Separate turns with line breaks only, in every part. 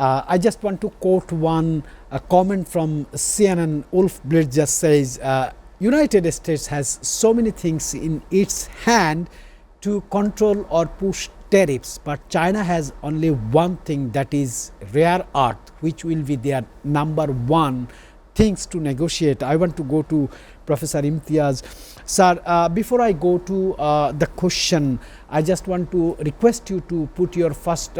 I just want to quote one comment from CNN. Wolf Blitz just says, United States has so many things in its hand to control or push tariffs, but China has only one thing, that is rare earth, which will be their number one things to negotiate. I want to go to Professor Imtiaz. Sir, before I go to the question, I just want to request you to put your first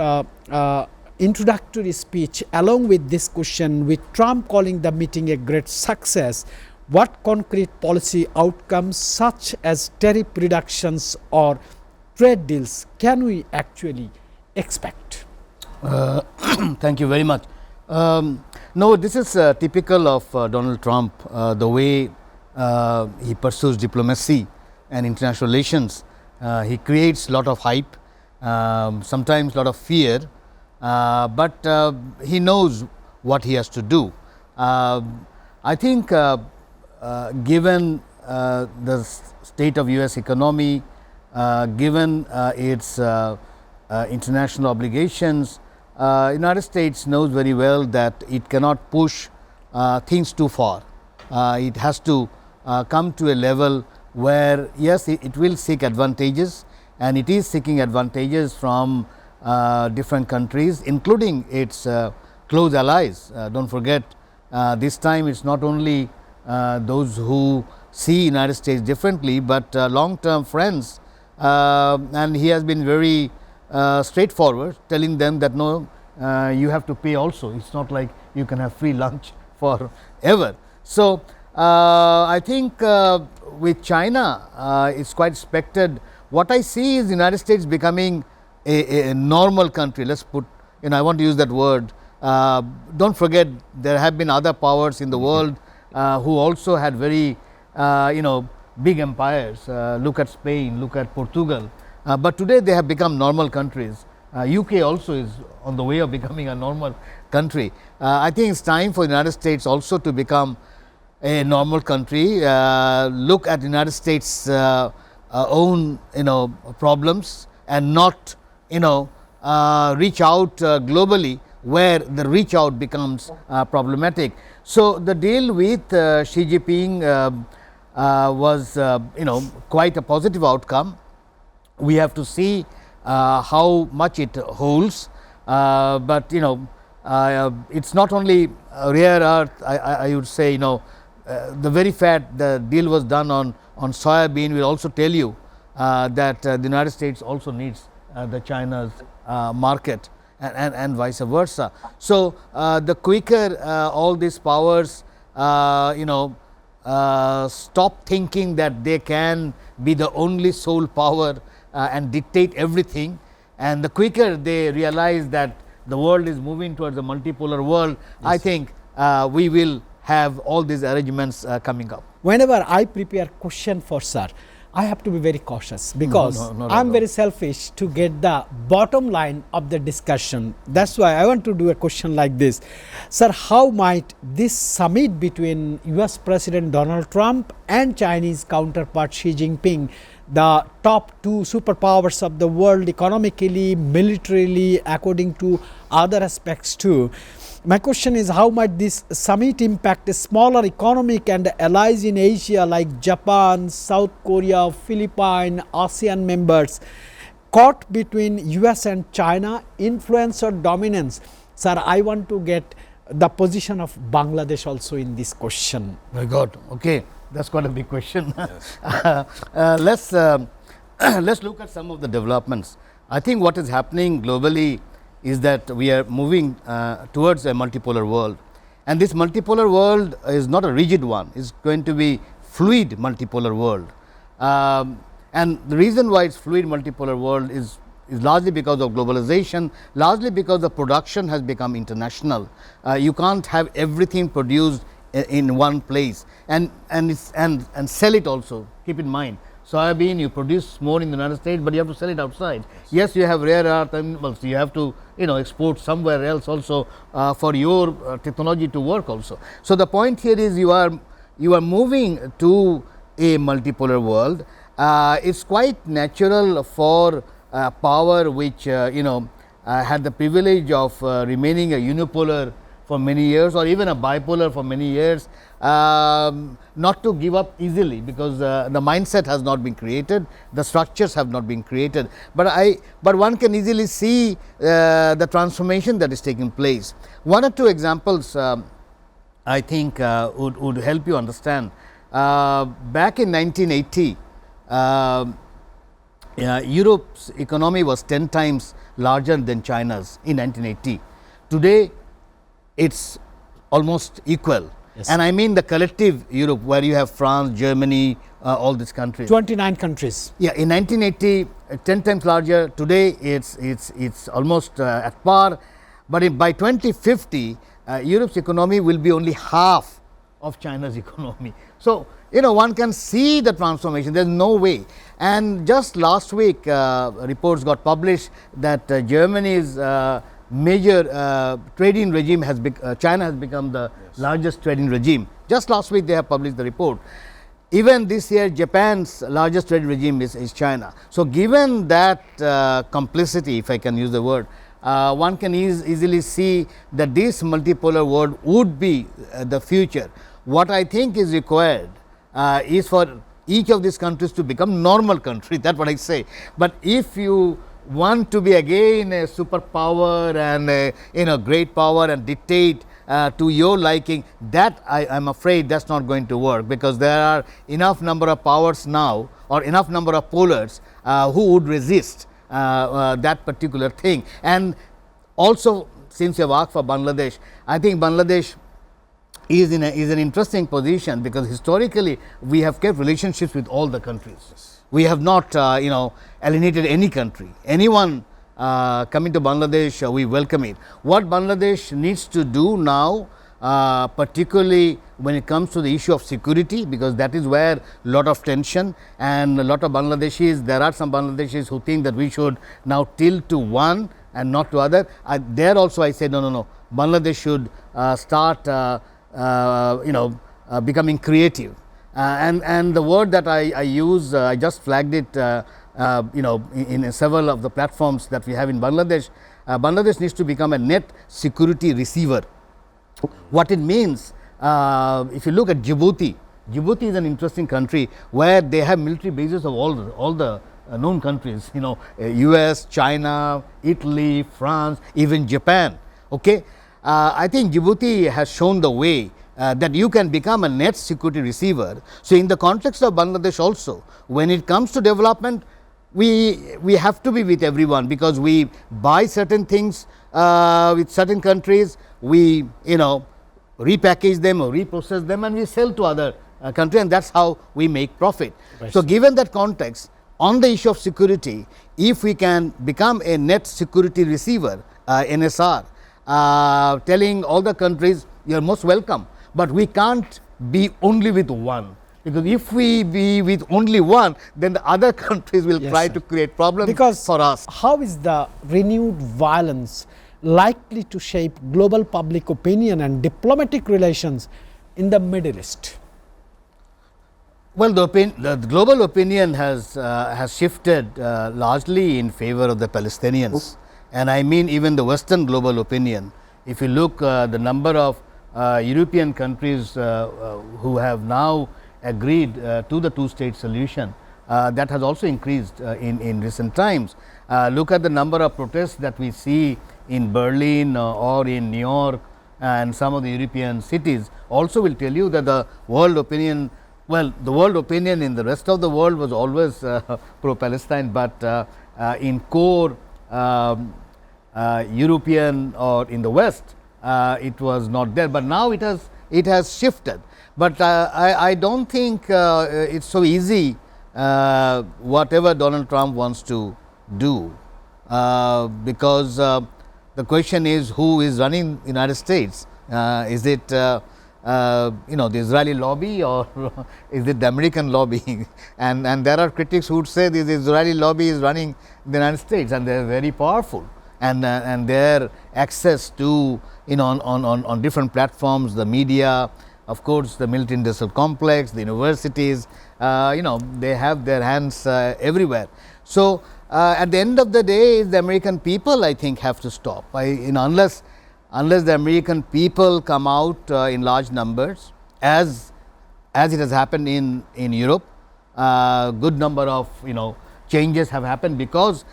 introductory speech along with this question. With Trump calling the meeting a great success, what concrete policy outcomes such as tariff reductions or trade deals can we actually expect?
Thank you very much. No, this is typical of Donald Trump, the way he pursues diplomacy and international relations. He creates a lot of hype, sometimes a lot of fear, but he knows what he has to do. I think given the state of US economy, given its international obligations, United States knows very well that it cannot push things too far. It has to come to a level where, yes, it will seek advantages, and it is seeking advantages from different countries, including its close allies. Don't forget, this time it's not only those who see United States differently, but long-term friends, and he has been very straightforward, telling them that no, you have to pay also. It's not like you can have free lunch forever. So I think with China, it's quite expected. What I see is the United States becoming a normal country. Let's put, I want to use that word. Don't forget, there have been other powers in the world who also had very, big empires. Look at Spain, look at Portugal. But today they have become normal countries. UK also is on the way of becoming a normal country. I think it's time for the United States also to become a normal country. Look at the United States' own problems, and not reach out globally, where the reach out becomes problematic. So the deal with Xi Jinping was quite a positive outcome. We have to see how much it holds, but it's not only rare earth. I would say the very fact the deal was done on soybean will also tell you that the United States also needs the China's market, and vice versa. So the quicker all these powers stop thinking that they can be the only sole power and dictate everything, and the quicker they realize that the world is moving towards a multipolar world, yes, I think we will have all these arrangements coming up.
Whenever I prepare question for sir, I have to be very cautious, because I'm very selfish to get the bottom line of the discussion. That's why I want to do a question like this. Sir, how might this summit between US President Donald Trump and Chinese counterpart Xi Jinping, the top two superpowers of the world economically, militarily, according to other aspects too, my question is, how might this summit impact a smaller economic and allies in Asia like Japan, South Korea, Philippines, ASEAN members, caught between US and China, influence or dominance? Sir, I want to get the position of Bangladesh also in this question.
My God, okay, that's quite a big question.
Yes.
Let's look at some of the developments. I think what is happening globally is that we are moving towards a multipolar world, and this multipolar world is not a rigid one. It's going to be fluid multipolar world, and the reason why it's fluid multipolar world is largely because of globalization, largely because the production has become international. You can't have everything produced in one place, and sell it also. Keep in mind, soybean you produce more in the United States, but you have to sell it outside. Yes, you have rare earth minerals, you have to export somewhere else also for your technology to work also. So the point here is you are moving to a multipolar world. It's quite natural for power which had the privilege of remaining a unipolar for many years, or even a bipolar for many years, not to give up easily, because the mindset has not been created, the structures have not been created. But one can easily see the transformation that is taking place. One or two examples I think would help you understand. Back in 1980, Europe's economy was 10 times larger than China's in 1980. Today, it's almost equal.
Yes.
And I mean the collective Europe, where you have France, Germany, all these countries.
29 countries.
Yeah, in 1980, 10 times larger. Today, it's almost at par. But by 2050, Europe's economy will be only half of China's economy. So, one can see the transformation. There's no way. And just last week, reports got published that Germany's major trading regime has China has become the largest trading regime. Just last week, they have published the report. Even this year, Japan's largest trading regime is China. So, given that complicity, if I can use the word, one can easily see that this multipolar world would be the future. What I think is required is for each of these countries to become normal country. That's what I say. But if you want to be again a superpower and a great power and dictate to your liking, that I am afraid that's not going to work, because there are enough number of powers now, or enough number of polars who would resist that particular thing. And also, since you have asked for Bangladesh, I think Bangladesh is in an interesting position, because historically we have kept relationships with all the countries. We have not alienated any country. Anyone coming to Bangladesh, we welcome it. What Bangladesh needs to do now, particularly when it comes to the issue of security, because that is where a lot of tension, and a lot of Bangladeshis, there are some Bangladeshis who think that we should now tilt to one and not to other. There also I say no. Bangladesh should start becoming creative. And the word that I use, I just flagged it in several of the platforms that we have in Bangladesh. Bangladesh needs to become a net security receiver. What it means, if you look at Djibouti, Djibouti is an interesting country where they have military bases of all the known countries, US, China, Italy, France, even Japan. Okay, I think Djibouti has shown the way that you can become a net security receiver. So, in the context of Bangladesh also, when it comes to development, we have to be with everyone, because we buy certain things with certain countries, we repackage them or reprocess them, and we sell to other countries, and that's how we make profit. Right. So, given that context, on the issue of security, if we can become a net security receiver, NSR, telling all the countries you are most welcome, but we can't be only with one, because if we be with only one, then the other countries will try to create problems for us.
How is the renewed violence likely to shape global public opinion and diplomatic relations in the Middle East?
Well, the global opinion has shifted largely in favor of the Palestinians, and I mean even the Western global opinion. If you look the number of European countries who have now agreed to the two-state solution, that has also increased in recent times. Look at the number of protests that we see in Berlin or in New York and some of the European cities. Also will tell you that the world opinion, the world opinion in the rest of the world was always pro-Palestine, but in core European or in the West, it was not there, but now it has shifted. But I don't think it's so easy whatever Donald Trump wants to do, because the question is who is running the United States. Is it the Israeli lobby, or is it the American lobby? And there are critics who would say the Israeli lobby is running the United States, and they are very powerful, and their access to on different platforms, the media, of course, the military industrial complex, the universities, they have their hands everywhere. So, at the end of the day, the American people, I think, have to stop. Unless the American people come out in large numbers, as it has happened in Europe, good number of changes have happened, because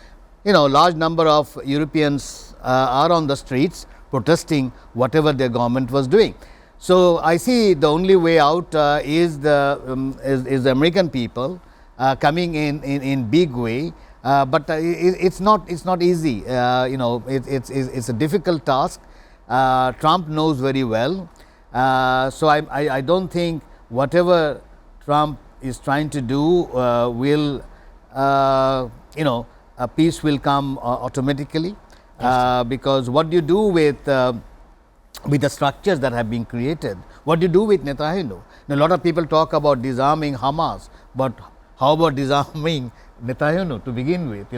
large number of Europeans are on the streets protesting whatever their government was doing. So I see the only way out is the American people coming in big way, but it's not easy. It's a difficult task. Trump knows very well. So I don't think whatever Trump is trying to do will peace will come automatically, because what do you do with the structures that have been created? What do you do with Netanyahu? Now, a lot of people talk about disarming Hamas, but how about disarming Netanyahu to begin with?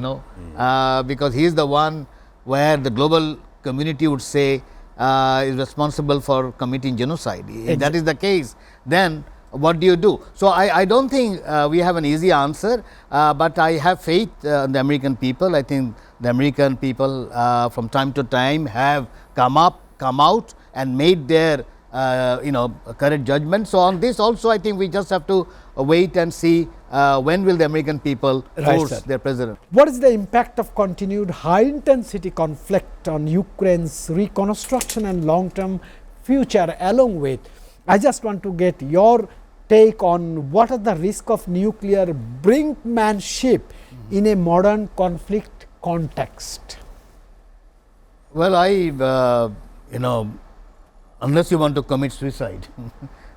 Because he is the one where the global community would say is responsible for committing genocide. If that is the case, then what do you do? So I don't think we have an easy answer, but I have faith in the American people. I think the American people from time to time have come out and made their correct judgment. So on this also, I think we just have to wait and see when will the American people force their president.
What is the impact of continued high intensity conflict on Ukraine's reconstruction and long term future? Along with, I just want to get your take on what are the risk of nuclear brinkmanship in a modern conflict context.
Well, unless you want to commit suicide,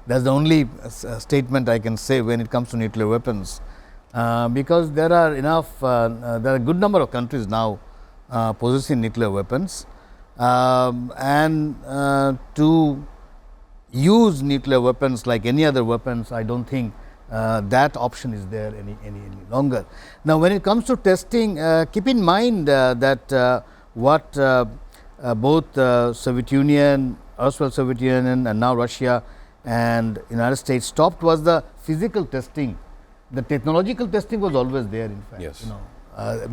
that's the only statement I can say when it comes to nuclear weapons, because there are a good number of countries now possessing nuclear weapons, and to use nuclear weapons like any other weapons, I don't think that option is there any longer. Now, when it comes to testing, keep in mind that what both Soviet Union, erstwhile Soviet Union, and now Russia and United States stopped was the physical testing. The technological testing was always there, in fact.
Yes.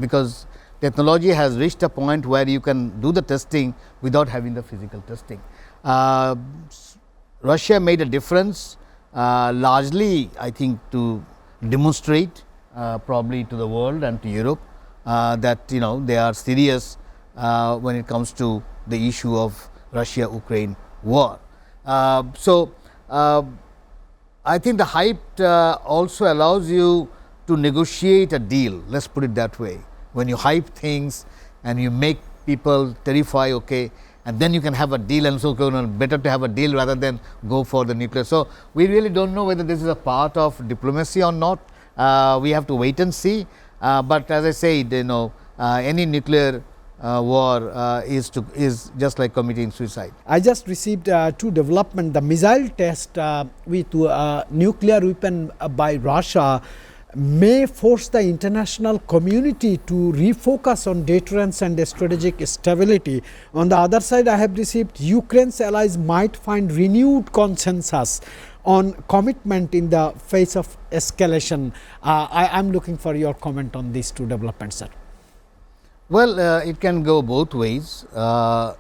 Because technology has reached a point where you can do the testing without having the physical testing. Russia made a difference, largely I think to demonstrate probably to the world and to Europe that they are serious when it comes to the issue of Russia-Ukraine war. So I think the hype also allows you to negotiate a deal, let's put it that way. When you hype things and you make people terrify, okay, and then you can have a deal, and so better to have a deal rather than go for the nuclear. So we really don't know whether this is a part of diplomacy or not. We have to wait and see. But as I said, any nuclear war is just like committing suicide.
I just received two development. The missile test with nuclear weapon by Russia may force the international community to refocus on deterrence and strategic stability. On the other side, I have received Ukraine's allies might find renewed consensus on commitment in the face of escalation. I am looking for your comment on these two developments, sir.
Well, it can go both ways.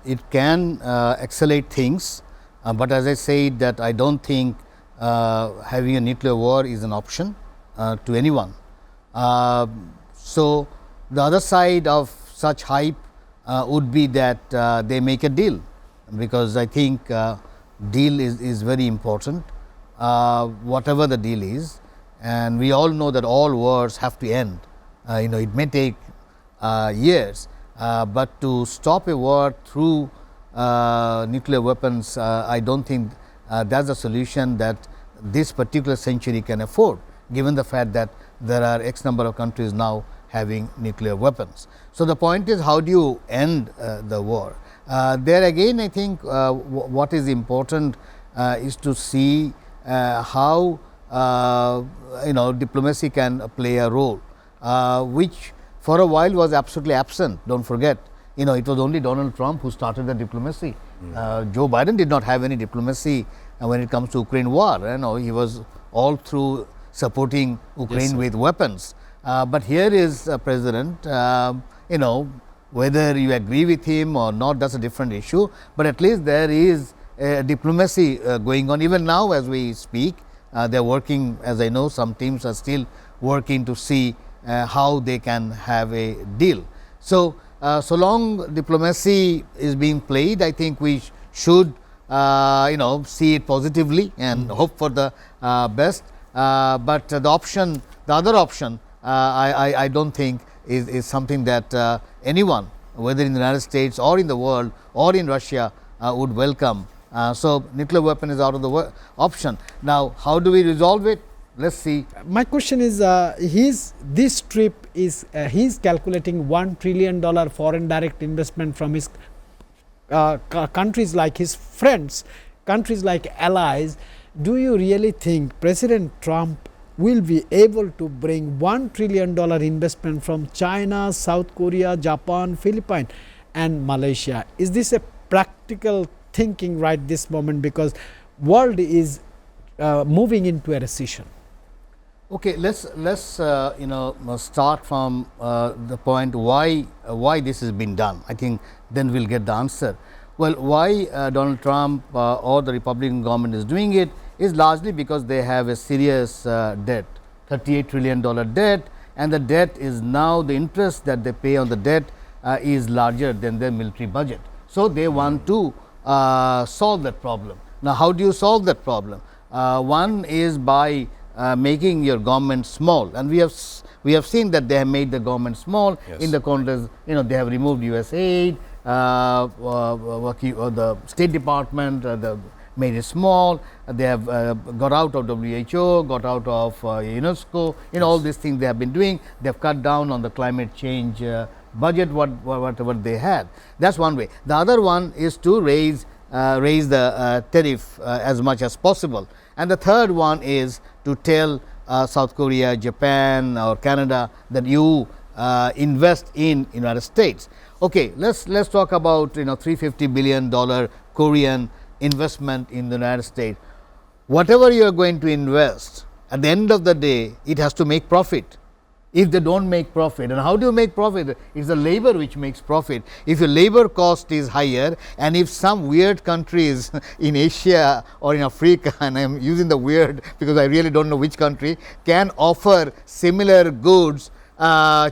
It can accelerate things, but as I said, that I don't think having a nuclear war is an option to anyone. So the other side of such hype would be that they make a deal, because I think deal is very important, whatever the deal is, and we all know that all wars have to end. It may take years, but to stop a war through nuclear weapons, I don't think that's a solution that this particular century can afford, given the fact that there are X number of countries now having nuclear weapons. So the point is, how do you end the war? There again, I think what is important is to see how diplomacy can play a role, which for a while was absolutely absent. Don't forget, it was only Donald Trump who started the diplomacy. Joe Biden did not have any diplomacy when it comes to Ukraine war. He was all through supporting Ukraine with weapons. But here is a president, whether you agree with him or not, that's a different issue, but at least there is diplomacy going on. Even now as we speak, they are working, as I know, some teams are still working to see how they can have a deal. So, so long diplomacy is being played, I think we should see it positively and hope for the best. But the other option, I don't think is something that anyone, whether in the United States or in the world or in Russia, would welcome. So, nuclear weapon is out of the option. Now, how do we resolve it? Let's see.
My question is, this trip is he's calculating $1 trillion foreign direct investment from his countries like his friends, countries like allies. Do you really think President Trump will be able to bring $1 trillion investment from China, South Korea, Japan, Philippines and Malaysia? Is this a practical thinking right this moment, because world is moving into a recession?
Okay, let's start from the point why this has been done. I think then we'll get the answer. Well, why Donald Trump or the Republican government is doing it is largely because they have a serious debt, $38 trillion debt, and the debt is now, the interest that they pay on the debt is larger than their military budget. So, they want to solve that problem. Now, how do you solve that problem? One is by making your government small, and we have seen that they have made the government small. Yes. In the context, they have removed US aid, the State Department made it small. They have got out of WHO, got out of UNESCO. Yes. All these things they have been doing. They have cut down on the climate change budget, whatever they had. That's one way. The other one is to raise the tariff as much as possible. And the third one is to tell South Korea, Japan or Canada that you invest in United States. Okay, let's talk about $350 billion Korean investment in the United States. Whatever you are going to invest, at the end of the day, it has to make profit. If they don't make profit, and how do you make profit? It's the labor which makes profit. If your labor cost is higher, and if some weird countries in Asia or in Africa, and I'm using the weird because I really don't know which country, can offer similar goods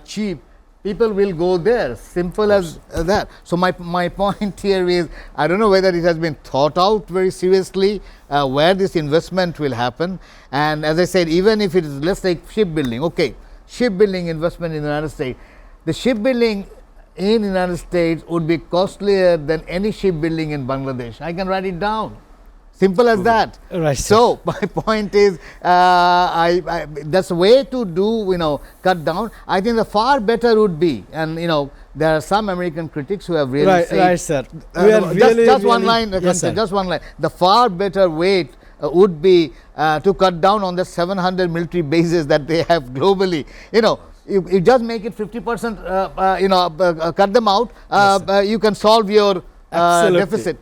cheap, people will go there, simple as that. So, my point here is, I don't know whether it has been thought out very seriously where this investment will happen. And as I said, even if it is, let's take shipbuilding, okay, shipbuilding investment in the United States, the shipbuilding in the United States would be costlier than any shipbuilding in Bangladesh. I can write it down. Simple as that.
Right.
So, my point is, that's a way to do, cut down. I think the far better would be, and there are some American critics who have really said,
right, sir.
Just one line, yes, just one line. The far better way would be to cut down on the 700 military bases that they have globally. You just make it 50%, cut them out, yes, you can solve your deficit.